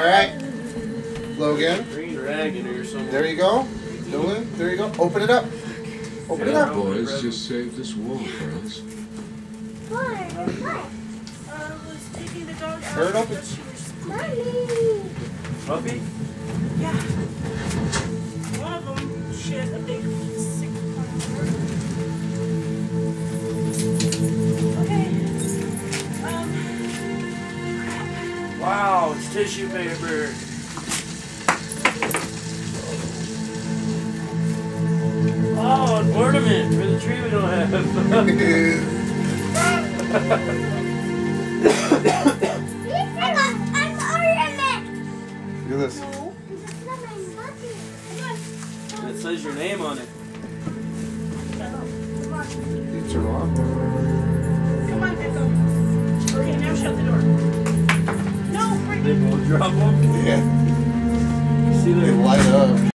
right. Logan. Green rag in here somewhere. There you go. Dylan, there you go. Open it up. Open it up. Boys just saved this wall for us. Was taking the dog out. Tear it open. Puppy? Yeah. One of them shit a big sick Okay. Wow, it's tissue paper. Oh, an ornament for the tree we don't have. Look at this. It says your name on it. You turn it on. Come on, Echo. Okay, now shut the door. No, They both drop them. Yeah. You see They them? light up.